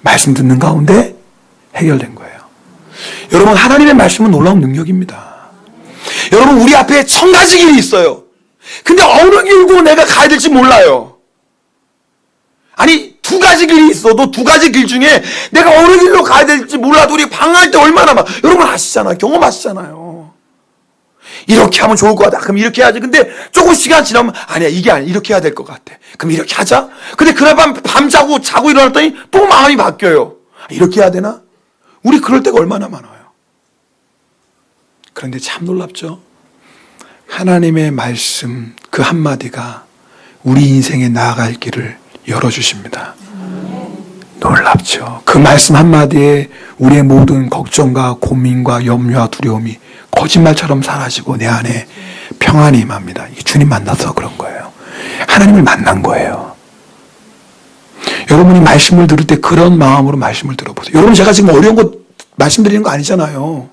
말씀 듣는 가운데 해결된 거예요. 여러분, 하나님의 말씀은 놀라운 능력입니다. 여러분, 우리 앞에 1000가지 길이 있어요. 근데 어느 길고 내가 가야 될지 몰라요. 아니, 2가지 길이 있어도 2가지 길 중에 내가 어느 길로 가야 될지 몰라도 우리 방황할 때 얼마나 여러분 아시잖아요. 경험하시잖아요. 이렇게 하면 좋을 것 같아. 그럼 이렇게 해야지. 근데 조금 시간 지나면 아니야, 이게 아니야. 이렇게 해야 될 것 같아. 그럼 이렇게 하자. 근데 그날 밤 자고 일어났더니 또 마음이 바뀌어요. 이렇게 해야 되나? 우리 그럴 때가 얼마나 많아요. 그런데 참 놀랍죠. 하나님의 말씀 그 한마디가 우리 인생에 나아갈 길을 열어주십니다. 놀랍죠. 그 말씀 한마디에 우리의 모든 걱정과 고민과 염려와 두려움이 거짓말처럼 사라지고 내 안에 평안이 임합니다. 이게 주님 만나서 그런 거예요. 하나님을 만난 거예요. 여러분이 말씀을 들을 때 그런 마음으로 말씀을 들어보세요. 여러분, 제가 지금 어려운 거 말씀드리는 거 아니잖아요.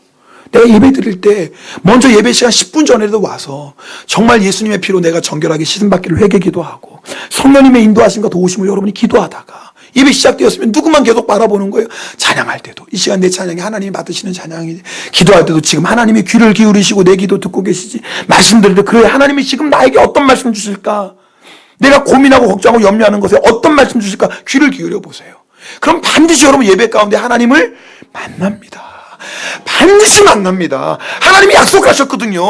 내가 예배 드릴 때 먼저 예배 시간 10분 전에도 와서 정말 예수님의 피로 내가 정결하게 씻음받기를 회개기도 하고 성령님의 인도하심과 도우심을 여러분이 기도하다가 예배 시작되었으면 누구만 계속 바라보는 거예요. 찬양할 때도 이 시간 내 찬양이 하나님이 받으시는 찬양이, 기도할 때도 지금 하나님이 귀를 기울이시고 내 기도 듣고 계시지. 말씀드릴 때 그래, 하나님이 지금 나에게 어떤 말씀 주실까? 내가 고민하고 걱정하고 염려하는 것에 어떤 말씀 주실까? 귀를 기울여 보세요. 그럼 반드시 여러분 예배 가운데 하나님을 만납니다. 반드시 만납니다. 하나님이 약속하셨거든요.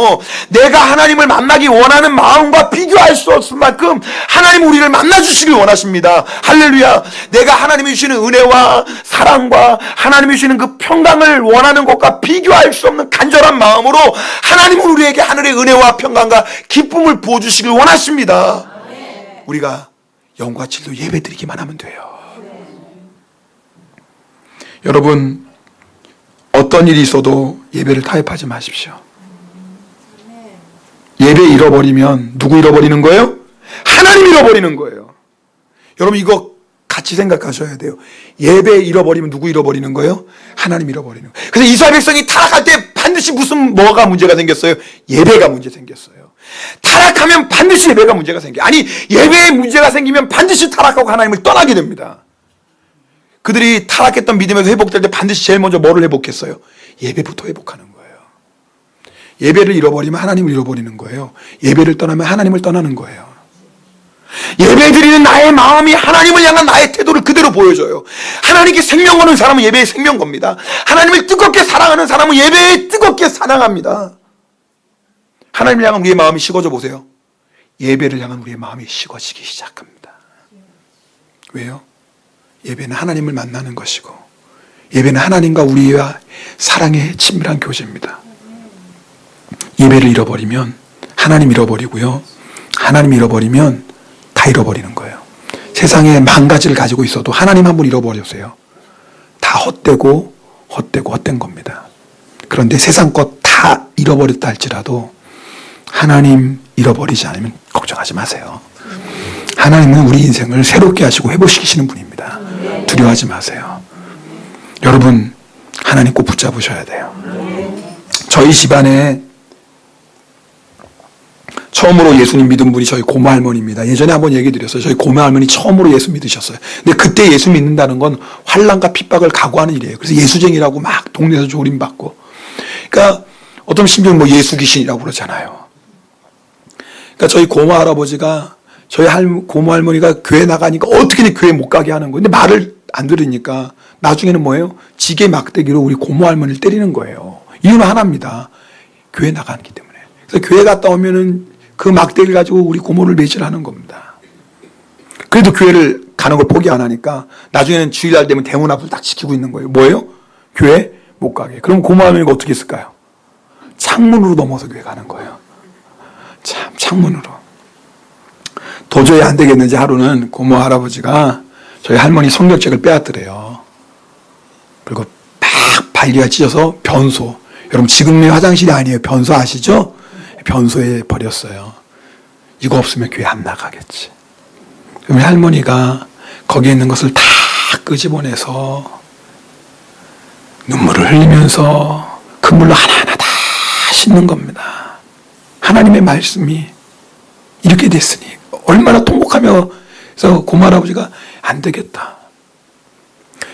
내가 하나님을 만나기 원하는 마음과 비교할 수 없을 만큼 하나님 우리를 만나주시길 원하십니다. 할렐루야. 내가 하나님이 주시는 은혜와 사랑과 하나님이 주시는 그 평강을 원하는 것과 비교할 수 없는 간절한 마음으로 하나님은 우리에게 하늘의 은혜와 평강과 기쁨을 부어주시길 원하십니다. 우리가 영과 진리로 예배드리기만 하면 돼요. 여러분, 어떤 일이 있어도 예배를 타협하지 마십시오. 예배 잃어버리면 누구 잃어버리는 거예요? 하나님 잃어버리는 거예요. 여러분, 이거 같이 생각하셔야 돼요. 예배 잃어버리면 누구 잃어버리는 거예요? 하나님 잃어버리는 거예요. 그래서 이스라엘 백성이 타락할 때 반드시 뭐가 문제가 생겼어요? 예배가 문제 생겼어요. 타락하면 반드시 예배가 문제가 생겨요. 아니, 예배에 문제가 생기면 반드시 타락하고 하나님을 떠나게 됩니다. 그들이 타락했던 믿음에서 회복될 때 반드시 제일 먼저 뭐를 회복했어요? 예배부터 회복하는 거예요. 예배를 잃어버리면 하나님을 잃어버리는 거예요. 예배를 떠나면 하나님을 떠나는 거예요. 예배 드리는 나의 마음이 하나님을 향한 나의 태도를 그대로 보여줘요. 하나님께 생명 거는 사람은 예배에 생명 겁니다. 하나님을 뜨겁게 사랑하는 사람은 예배에 뜨겁게 사랑합니다. 하나님을 향한 우리의 마음이 식어져 보세요. 예배를 향한 우리의 마음이 식어지기 시작합니다. 왜요? 예배는 하나님을 만나는 것이고 예배는 하나님과 우리와 사랑의 친밀한 교제입니다. 예배를 잃어버리면 하나님 잃어버리고요. 하나님 잃어버리면 다 잃어버리는 거예요. 세상에 10,000가지를 가지고 있어도 하나님 한 분 잃어버렸어요. 다 헛된 겁니다. 그런데 세상 것 다 잃어버렸다 할지라도 하나님 잃어버리지 않으면 걱정하지 마세요. 하나님은 우리 인생을 새롭게 하시고 회복시키시는 분입니다. 두려워하지 마세요. 여러분, 하나님 꼭 붙잡으셔야 돼요. 저희 집안에 처음으로 예수님 믿은 분이 저희 고모 할머니입니다. 예전에 한번 얘기 드렸어요. 저희 고모 할머니 처음으로 예수 믿으셨어요. 근데 그때 예수 믿는다는 건 환난과 핍박을 각오하는 일이에요. 그래서 예수쟁이라고 막 동네에서 조림받고. 그러니까 어떤 심지어 뭐 예수 귀신이라고 그러잖아요. 그러니까 저희 고모 할아버지가 저희 고모 할머니가 교회 나가니까 어떻게든 교회 못 가게 하는 거예요. 근데 말을 안 들으니까 나중에는 뭐예요? 지게 막대기로 우리 고모 할머니를 때리는 거예요. 이유는 하나입니다. 교회 나가기 때문에. 그래서 교회 갔다 오면은 그 막대기를 가지고 우리 고모를 매질하는 겁니다. 그래도 교회를 가는 걸 포기 안 하니까 나중에는 주일날 되면 대문 앞을 딱 지키고 있는 거예요. 뭐예요? 교회 못 가게. 그럼 고모 할머니가 어떻게 했을까요? 창문으로 넘어서 교회 가는 거예요. 참, 창문으로. 도저히 안 되겠는지 하루는 고모 할아버지가 저희 할머니 성경책을 빼앗더래요. 그리고 막 발기가 찢어서 변소. 여러분, 지금의 화장실이 아니에요. 변소 아시죠? 변소에 버렸어요. 이거 없으면 교회 안 나가겠지. 그럼 할머니가 거기에 있는 것을 다 끄집어내서 눈물을 흘리면서 그 물로 하나하나 다 씻는 겁니다. 하나님의 말씀이 이렇게 됐으니 얼마나 통곡하며. 그래서 고모 할아버지가 안 되겠다.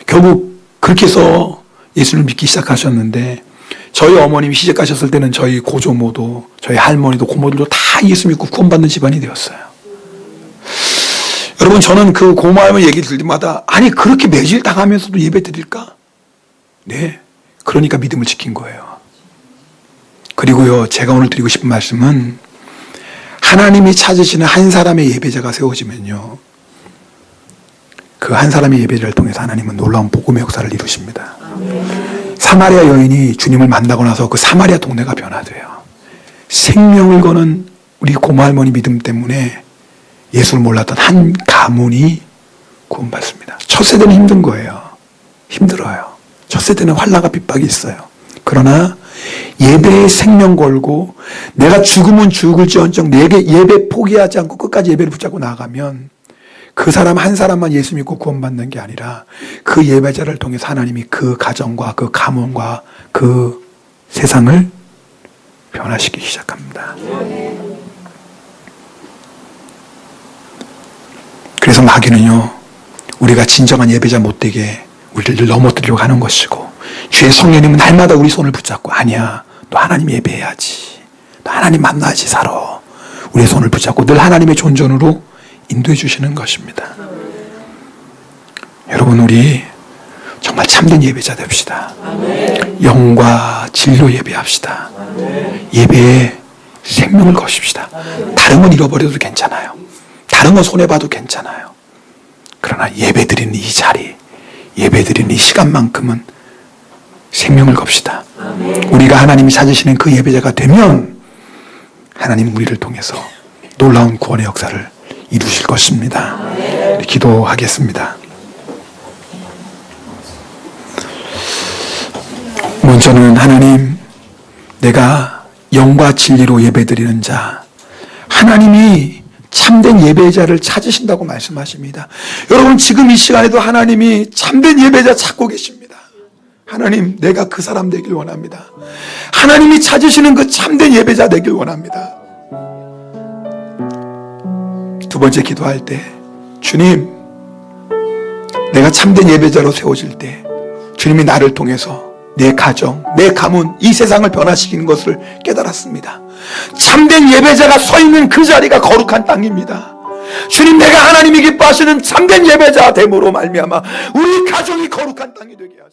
결국 그렇게 해서 예수를 믿기 시작하셨는데 저희 어머님이 시집 가셨을 때는 저희 고조모도 저희 할머니도 고모들도 다 예수 믿고 구원받는 집안이 되었어요. 여러분, 저는 그 고모 할머니 얘기 들을 때마다 아니 그렇게 매질당하면서도 예배 드릴까? 네, 그러니까 믿음을 지킨 거예요. 그리고요, 제가 오늘 드리고 싶은 말씀은 하나님이 찾으시는 한 사람의 예배자가 세워지면요, 그 한 사람의 예배자를 통해서 하나님은 놀라운 복음의 역사를 이루십니다. 사마리아 여인이 주님을 만나고 나서 그 사마리아 동네가 변화돼요. 생명을 거는 우리 고모 할머니 믿음 때문에 예수를 몰랐던 한 가문이 구원받습니다. 첫 세대는 힘든 거예요. 힘들어요. 첫 세대는 환난과 핍박이 있어요. 그러나 예배에 생명 걸고 내가 죽으면 죽을지언정 내게 예배 포기하지 않고 끝까지 예배를 붙잡고 나아가면 그 사람 한 사람만 예수 믿고 구원받는 게 아니라 그 예배자를 통해서 하나님이 그 가정과 그 가문과 그 세상을 변화시키기 시작합니다. 그래서 마귀는요, 우리가 진정한 예배자 못되게 우리를 넘어뜨리려고 하는 것이고, 주의 성령님은 날마다 우리 손을 붙잡고 아니야, 너 하나님 예배해야지, 너 하나님 만나야지 살아, 우리의 손을 붙잡고 늘 하나님의 존전으로 인도해 주시는 것입니다. 여러분, 우리 정말 참된 예배자 됩시다. 영과 진리로 예배합시다. 예배에 생명을 거십시다. 다른 건 잃어버려도 괜찮아요. 다른 건 손해봐도 괜찮아요. 그러나 예배드리는 이 자리, 예배드리는 이 시간만큼은 생명을 겁시다. 우리가 하나님이 찾으시는 그 예배자가 되면 하나님은 우리를 통해서 놀라운 구원의 역사를 이루실 것입니다. 기도하겠습니다. 먼저는 하나님, 내가 영과 진리로 예배드리는 자, 하나님이 참된 예배자를 찾으신다고 말씀하십니다. 여러분, 지금 이 시간에도 하나님이 참된 예배자 찾고 계십니다. 하나님, 내가 그 사람 되길 원합니다. 하나님이 찾으시는 그 참된 예배자 되길 원합니다. 두 번째 기도할 때, 주님, 내가 참된 예배자로 세워질 때 주님이 나를 통해서 내 가정, 내 가문, 이 세상을 변화시키는 것을 깨달았습니다. 참된 예배자가 서 있는 그 자리가 거룩한 땅입니다. 주님, 내가 하나님이 기뻐하시는 참된 예배자 됨으로 말미암아 우리 가정이 거룩한 땅이 되게 하소서.